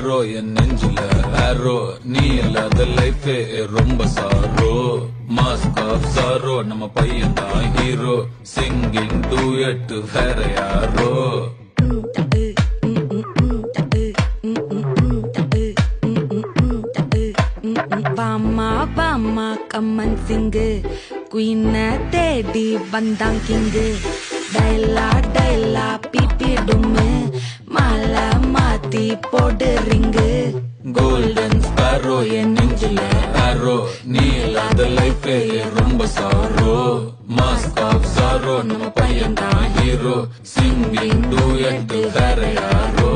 Sparrow என் நெஞ்சில ஆரோ நீ இல்லாத லைஃபே ரொம்ப சாரோ மாஸ்க் ஆஃப் சாரோ நம்ம பையன் தான் ஹீரோ சிங்கிங் டூயட் வேற யாரோ வாமா வாமா கம்மன் சிங்கு குயின தேடி வந்தான் கிங்கு டைலா டைலா பிபி டும்மு மாலை மாத்தி போடு ரிங்கு கோல்டன் ஸ்பேரோ என் நெஞ்சில ஆரோ நீ இல்லாத லைஃபே ரொம்ப சாரோ மாஸ்க் ஆஃப் சாரோ நம்ம பையன் தான் ஹீரோ சிங்கிங் டூயட் வேற யாரோ